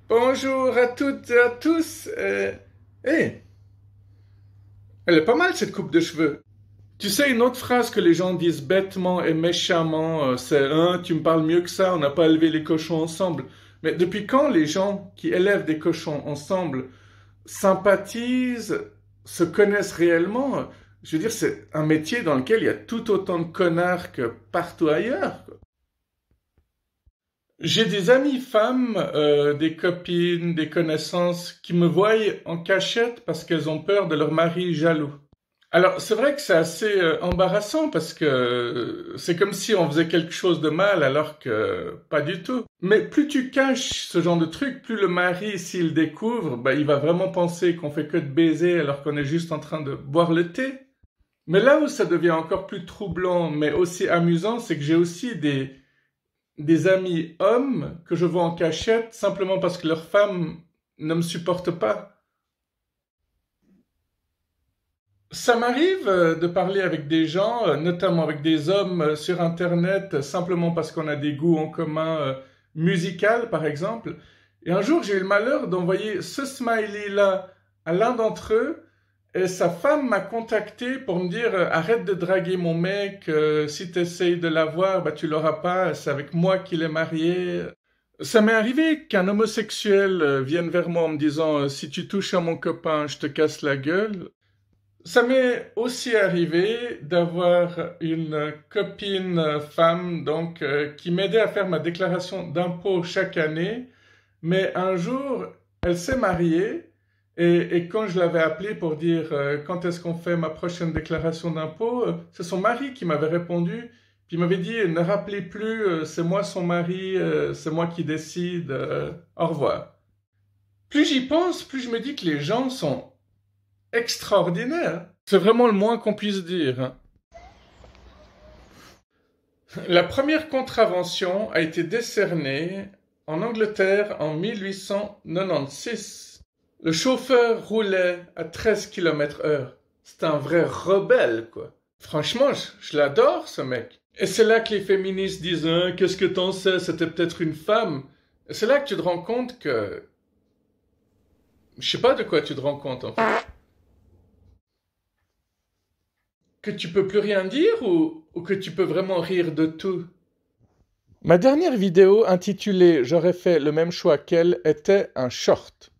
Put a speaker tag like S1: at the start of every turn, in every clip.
S1: Bonjour à toutes et à tous. Hey, elle est pas mal cette coupe de cheveux. Tu sais, une autre phrase que les gens disent bêtement et méchamment, c'est hein, tu me parles mieux que ça, on n'a pas élevé les cochons ensemble. Mais depuis quand les gens qui élèvent des cochons ensemble sympathisent, se connaissent réellement? Je veux dire, c'est un métier dans lequel il y a tout autant de connards que partout ailleurs, quoi. J'ai des amies femmes, des copines, des connaissances qui me voient en cachette parce qu'elles ont peur de leur mari jaloux. Alors, c'est vrai que c'est assez embarrassant parce que c'est comme si on faisait quelque chose de mal alors que pas du tout. Mais plus tu caches ce genre de truc, plus le mari, s'il découvre, bah, il va vraiment penser qu'on fait que de baiser alors qu'on est juste en train de boire le thé. Mais là où ça devient encore plus troublant, mais aussi amusant, c'est que j'ai aussi des amis hommes que je vois en cachette simplement parce que leurs femmes ne me supportent pas. Ça m'arrive de parler avec des gens, notamment avec des hommes sur Internet, simplement parce qu'on a des goûts en commun musical, par exemple. Et un jour, j'ai eu le malheur d'envoyer ce smiley-là à l'un d'entre eux, et sa femme m'a contacté pour me dire arrête de draguer mon mec, si tu essayes de l'avoir, bah tu l'auras pas, c'est avec moi qu'il est marié. Ça m'est arrivé qu'un homosexuel vienne vers moi en me disant si tu touches à mon copain, je te casse la gueule. Ça m'est aussi arrivé d'avoir une copine femme donc qui m'aidait à faire ma déclaration d'impôt chaque année, mais un jour elle s'est mariée et quand je l'avais appelée pour dire quand est-ce qu'on fait ma prochaine déclaration d'impôt, c'est son mari qui m'avait répondu, puis il m'avait dit ne rappelez plus, c'est moi son mari, c'est moi qui décide, au revoir. Plus j'y pense, plus je me dis que les gens sont extraordinaires. C'est vraiment le moins qu'on puisse dire. La première contravention a été décernée en Angleterre en 1896. Le chauffeur roulait à 13 km/h. C'est un vrai rebelle, quoi. Franchement, je l'adore, ce mec. Et c'est là que les féministes disent hein, qu'est-ce que t'en sais, c'était peut-être une femme. Et c'est là que tu te rends compte que... Je sais pas de quoi tu te rends compte, en fait. Que tu peux plus rien dire ou que tu peux vraiment rire de tout? Ma dernière vidéo intitulée J'aurais fait le même choix qu'elle était un short.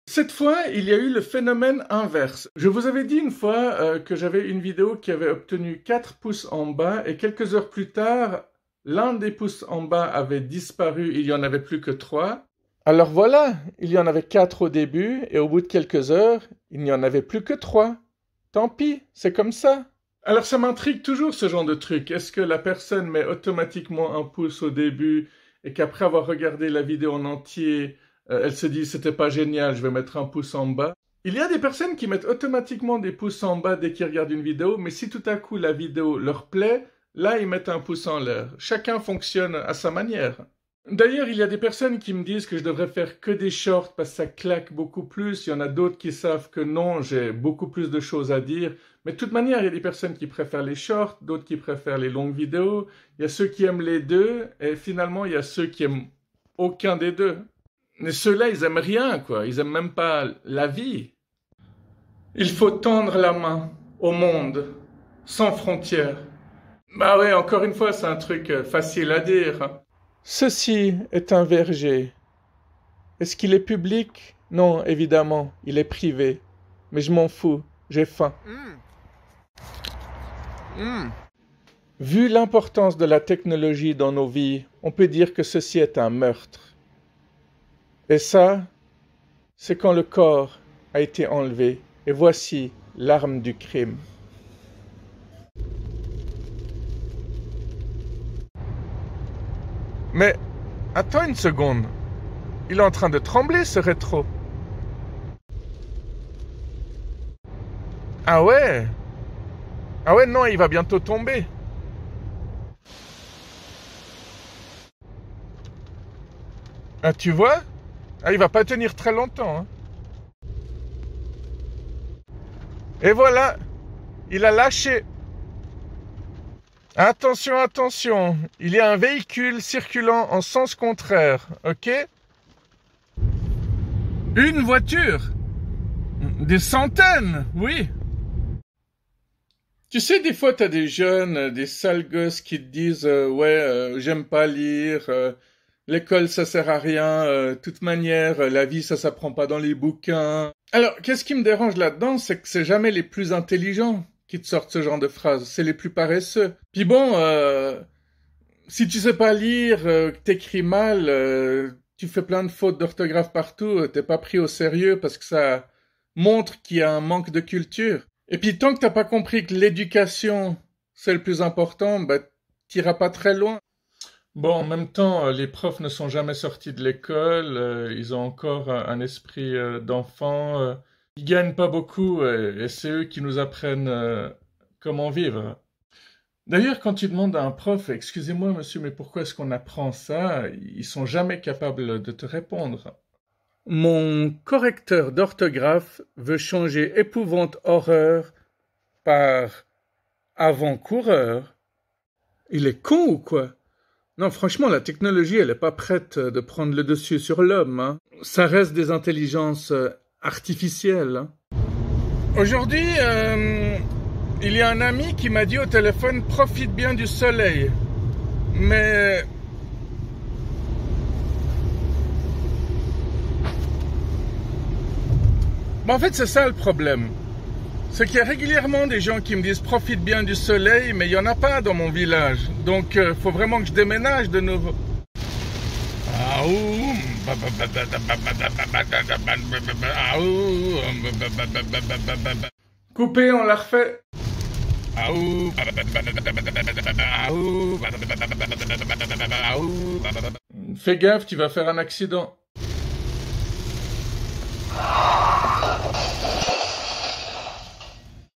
S1: Cette fois, il y a eu le phénomène inverse. Je vous avais dit une fois que j'avais une vidéo qui avait obtenu 4 pouces en bas et quelques heures plus tard, l'un des pouces en bas avait disparu, il n'y en avait plus que 3. Alors voilà, il y en avait 4 au début et au bout de quelques heures, il n'y en avait plus que 3. Tant pis, c'est comme ça. Alors ça m'intrigue toujours ce genre de truc. Est-ce que la personne met automatiquement un pouce au début et qu'après avoir regardé la vidéo en entier, elle se dit c'était pas génial, je vais mettre un pouce en bas. Il y a des personnes qui mettent automatiquement des pouces en bas dès qu'ils regardent une vidéo, mais si tout à coup la vidéo leur plaît, là ils mettent un pouce en l'air. Chacun fonctionne à sa manière. D'ailleurs, il y a des personnes qui me disent que je devrais faire que des shorts parce que ça claque beaucoup plus. Il y en a d'autres qui savent que non, j'ai beaucoup plus de choses à dire. Mais de toute manière, il y a des personnes qui préfèrent les shorts, d'autres qui préfèrent les longues vidéos. Il y a ceux qui aiment les deux et finalement, il y a ceux qui aiment aucun des deux. Mais ceux-là, ils aiment rien, quoi. Ils aiment même pas la vie. Il faut tendre la main au monde, sans frontières. Bah ouais, encore une fois, c'est un truc facile à dire. Ceci est un verger. Est-ce qu'il est public? Non, évidemment, il est privé. Mais je m'en fous, j'ai faim. Vu l'importance de la technologie dans nos vies, on peut dire que ceci est un meurtre. Et ça, c'est quand le corps a été enlevé. Et voici l'arme du crime. Mais attends une seconde. Il est en train de trembler, ce rétro. Ah ouais? Ah ouais, non, il va bientôt tomber. Ah, tu vois? Ah, il va pas tenir très longtemps, hein. Et voilà, il a lâché. Attention, attention, il y a un véhicule circulant en sens contraire, ok? Une voiture? Des centaines, oui. Tu sais, des fois, t'as des jeunes, des sales gosses qui te disent ouais, j'aime pas lire, l'école, ça sert à rien, de toute manière, la vie, ça s'apprend pas dans les bouquins. » Alors, qu'est-ce qui me dérange là-dedans, c'est que c'est jamais les plus intelligents qui te sortent ce genre de phrases, c'est les plus paresseux. Puis bon, si tu sais pas lire, que t'écris mal, tu fais plein de fautes d'orthographe partout, t'es pas pris au sérieux parce que ça montre qu'il y a un manque de culture. Et puis tant que t'as pas compris que l'éducation, c'est le plus important, bah t'iras pas très loin. Bon, en même temps, les profs ne sont jamais sortis de l'école, ils ont encore un esprit d'enfant, ils gagnent pas beaucoup et c'est eux qui nous apprennent comment vivre. D'ailleurs, quand tu demandes à un prof, excusez-moi monsieur, mais pourquoi est-ce qu'on apprend ça? Ils sont jamais capables de te répondre. Mon correcteur d'orthographe veut changer épouvante horreur par avant-coureur. Il est con ou quoi? Non, franchement, la technologie, elle est pas prête de prendre le dessus sur l'homme, hein. Ça reste des intelligences artificielles, hein. Aujourd'hui, il y a un ami qui m'a dit au téléphone « Profite bien du soleil ». Mais... Bon, en fait, c'est ça le problème. C'est qu'il y a régulièrement des gens qui me disent « Profite bien du soleil », mais il n'y en a pas dans mon village. Donc, faut vraiment que je déménage de nouveau. Coupé, on la refait. Fais gaffe, tu vas faire un accident.